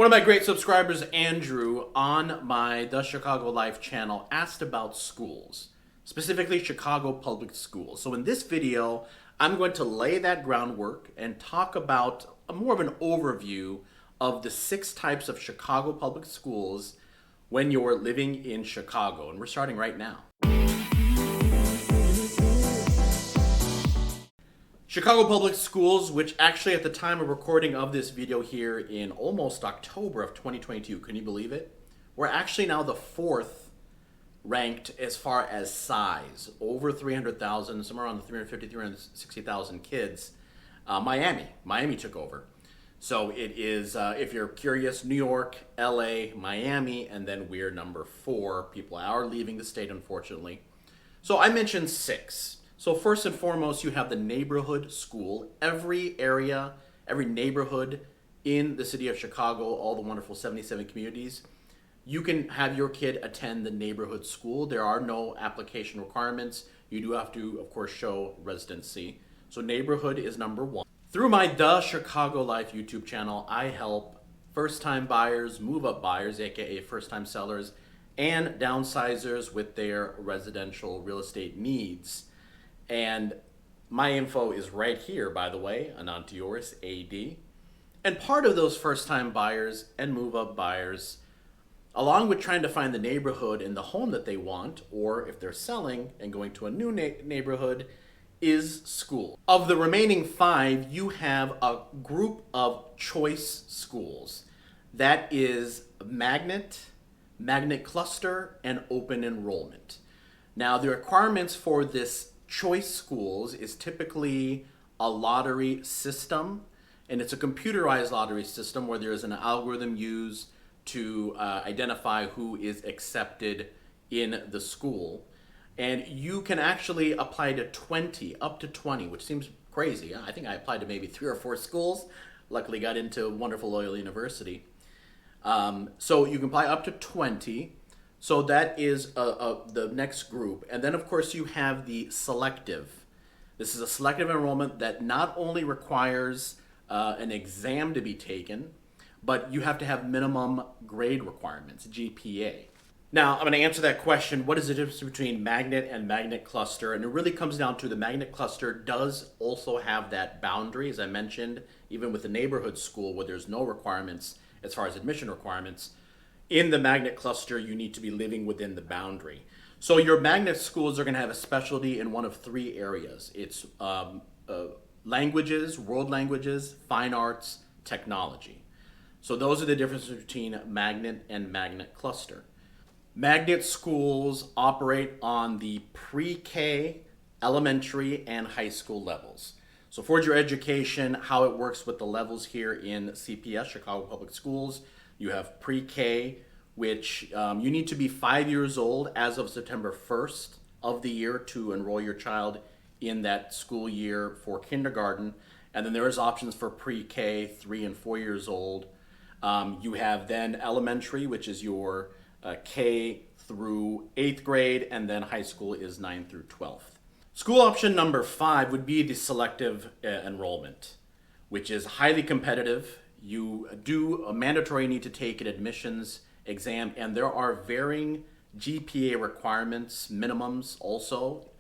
One of my great subscribers, Andrew, on my The Chicago Life channel asked about schools, specifically Chicago public schools. So in this video, I'm going to lay that groundwork and talk about more of an overview of the 6 types of Chicago public schools when you're living in Chicago. And we're starting right now. Chicago Public Schools, which actually at the time of recording of this video here in almost October of 2022, can you believe it? We're actually now the 4th ranked as far as size, over 300,000, somewhere around the 350, 360,000 kids. Miami took over. So it is, if you're curious, New York, LA, Miami, and then we're number 4. People are leaving the state, unfortunately. So I mentioned 6. So first and foremost, you have the neighborhood school. Every area, every neighborhood in the city of Chicago, all the wonderful 77 communities, you can have your kid attend the neighborhood school. There are no application requirements. You do have to, of course, show residency. So neighborhood is number 1. Through my The Chicago Life YouTube channel, I help first-time buyers, move-up buyers, aka first-time sellers, and downsizers with their residential real estate needs. And my info is right here, by the way, Anant Deoras, AD. And part of those first-time buyers and move-up buyers, along with trying to find the neighborhood and the home that they want, or if they're selling and going to a new neighborhood, is school. Of the remaining 5, you have a group of choice schools. That is magnet cluster, and open enrollment. Now, the requirements for this choice schools is typically a lottery system, and it's a computerized lottery system where there is an algorithm used to identify who is accepted in the school. And you can actually apply to 20, up to 20, which seems crazy. I think I applied to maybe 3 or 4 schools. Luckily got into wonderful Loyola University. So you can apply up to 20. So that is the next group. And then, of course, you have the selective. This is a selective enrollment that not only requires an exam to be taken, but you have to have minimum grade requirements, GPA. Now, I'm going to answer that question. What is the difference between magnet and magnet cluster? And it really comes down to the magnet cluster does also have that boundary, as I mentioned, even with the neighborhood school where there's no requirements as far as admission requirements. In the magnet cluster, you need to be living within the boundary. So your magnet schools are going to have a specialty in one of 3 areas. It's languages, world languages, fine arts, technology. So those are the differences between magnet and magnet cluster. Magnet schools operate on the pre-K, elementary, and high school levels. So for your education, how it works with the levels here in CPS, Chicago Public Schools, you have pre-K, which you need to be 5 years old as of September 1st of the year to enroll your child in that school year for kindergarten. And then there is options for pre-K, 3 and 4 years old. You have then elementary, which is your K through 8th grade, and then high school is 9th through 12th. School option number 5 would be the selective enrollment, which is highly competitive. You do a mandatory need to take an admissions exam, and there are varying GPA requirements, minimums also,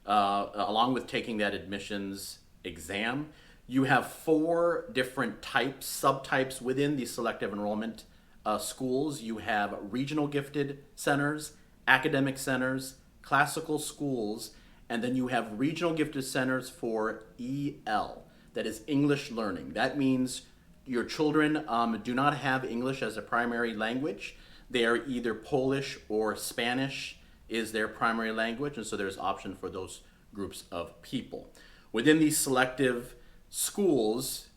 along with taking that admissions exam. You have 4 different types, subtypes within the selective enrollment schools. You have regional gifted centers, academic centers, classical schools, and then you have regional gifted centers for EL, that is English learning. That means your children do not have English as a primary language. They are either Polish or Spanish is their primary language, and so there's option for those groups of people. Within these selective schools,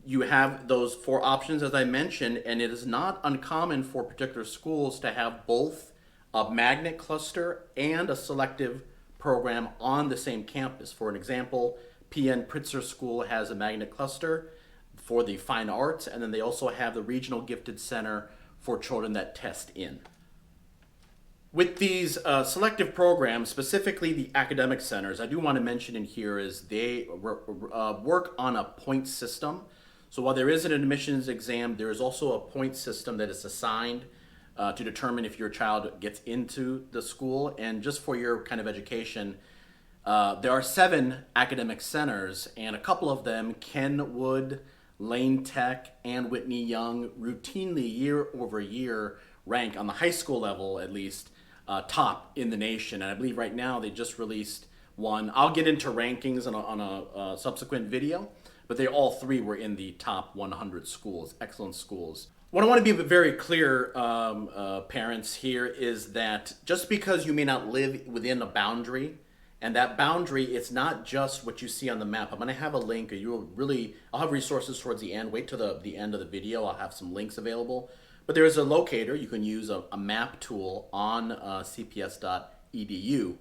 you have those 4 options, as I mentioned, and it is not uncommon for particular schools to have both a magnet cluster and a selective program on the same campus. For an example, PN Pritzker School has a magnet cluster for the fine arts, and then they also have the regional gifted center for children that test in. With these selective programs, specifically the academic centers, I do want to mention in here is they work on a point system. So while there is an admissions exam, there is also a point system that is assigned to determine if your child gets into the school. And just for your kind of education, there are 7 academic centers, and a couple of them, Kenwood, Lane Tech, and Whitney Young, routinely year over year rank on the high school level, at least, top in the nation. And I believe right now they just released one. I'll get into rankings on a subsequent video, but they all 3 were in the top 100 schools, excellent schools. What I want to be very clear, parents, here is that just because you may not live within a boundary, and that boundary, it's not just what you see on the map. I'm going to have a link, or I'll have resources towards the end. Wait till the end of the video. I'll have some links available. But there is a locator. You can use a map tool on cps.edu.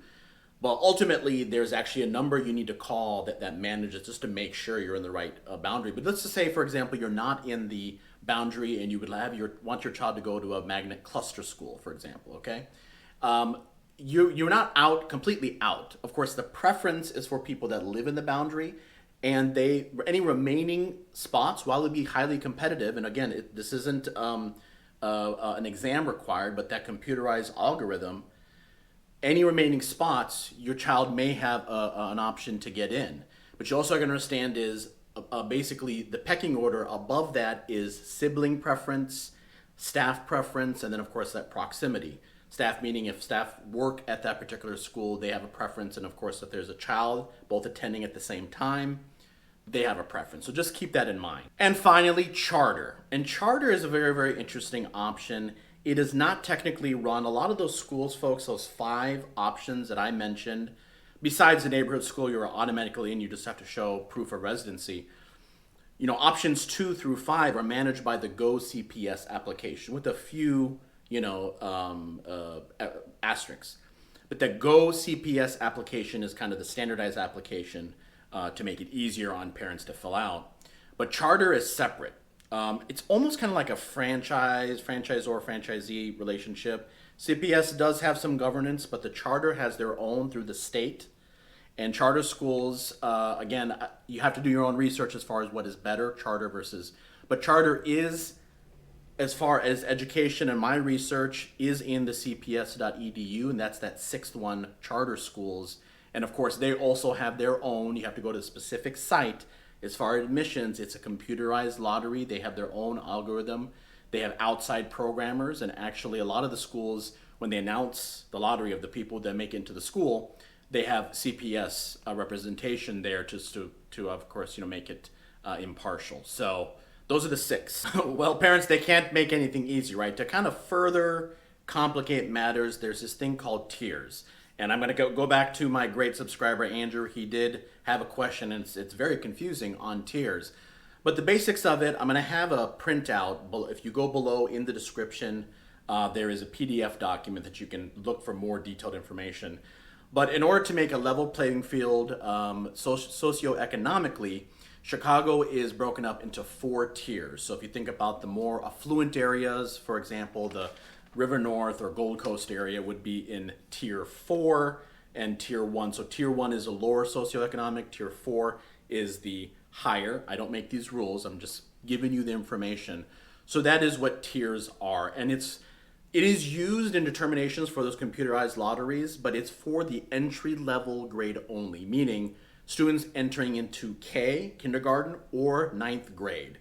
But ultimately, there's actually a number you need to call that manages just to make sure you're in the right boundary. But let's just say, for example, you're not in the boundary and you would want your child to go to a magnet cluster school, for example, okay? You're not completely out. Of course, the preference is for people that live in the boundary, and any remaining spots, while it'd be highly competitive, and again, this isn't an exam required, but that computerized algorithm, any remaining spots, your child may have an option to get in. But you also got to understand is basically the pecking order above that is sibling preference, staff preference, and then of course that proximity. Staff meaning if staff work at that particular school, they have a preference, and of course if there's a child both attending at the same time, they have a preference. So just keep that in mind. And finally, charter. And charter is a very, very interesting option. It is not technically run. A lot of those schools, folks, those 5 options that I mentioned, besides the neighborhood school, you're automatically in, you just have to show proof of residency. Options 2 through 5 are managed by the Go CPS application with a few, asterisks. But the Go CPS application is kind of the standardized application to make it easier on parents to fill out. But charter is separate. It's almost kind of like a franchisor, franchisee relationship. CPS does have some governance, but the charter has their own through the state. And charter schools, again, you have to do your own research as far as what is better, charter versus. But charter is, as far as education and my research, is in the cps.edu, and that's that 6th one, charter schools. And of course, they also have their own. You have to go to a specific site. As far as admissions, it's a computerized lottery. They have their own algorithm. They have outside programmers, and actually a lot of the schools, when they announce the lottery of the people that make it into the school, they have CPS representation there just to of course, make it impartial. So those are the 6. Well, parents, they can't make anything easy, right? To kind of further complicate matters, there's this thing called tiers. And I'm going to go back to my great subscriber, Andrew. He did have a question, and it's very confusing on tiers. But the basics of it, I'm going to have a printout. If you go below in the description, there is a PDF document that you can look for more detailed information. But in order to make a level playing field socioeconomically, Chicago is broken up into 4 tiers. So if you think about the more affluent areas, for example, the River North or Gold Coast area would be in tier 4 and tier 1. So tier 1 is a lower socioeconomic, tier 4 is the higher. I don't make these rules, I'm just giving you the information. So that is what tiers are. And it is used in determinations for those computerized lotteries, but it's for the entry level grade only, meaning students entering into kindergarten, or 9th grade.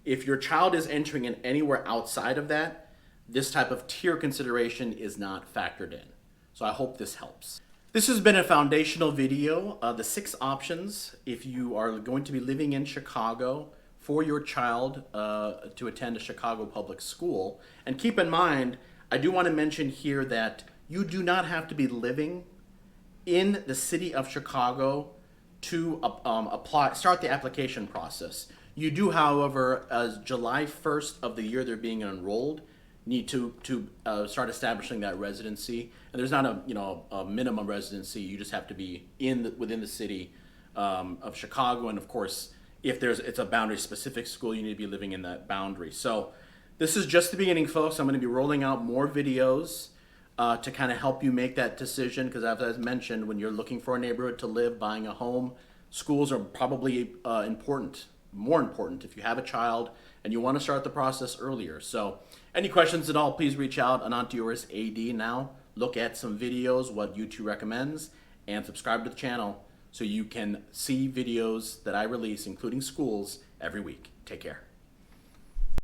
If your child is entering in anywhere outside of that, this type of tier consideration is not factored in. So I hope this helps. This has been a foundational video, the 6 options if you are going to be living in Chicago for your child to attend a Chicago public school. And keep in mind, I do want to mention here that you do not have to be living in the city of Chicago to start the application process. You do, however, as July 1st of the year they're being enrolled, need to start establishing that residency. And there's not a minimum residency. You just have to be within the city of Chicago. And of course, if it's a boundary specific school, you need to be living in that boundary. So this is just the beginning, folks. I'm going to be rolling out more videos to kind of help you make that decision, because as I mentioned, when you're looking for a neighborhood to live, buying a home, schools are probably important. more important if you have a child and you want to start the process earlier. So any questions at all, please reach out. Anant Deoras, AD now. Look at some videos, what YouTube recommends, and subscribe to the channel so you can see videos that I release, including schools, every week. Take care.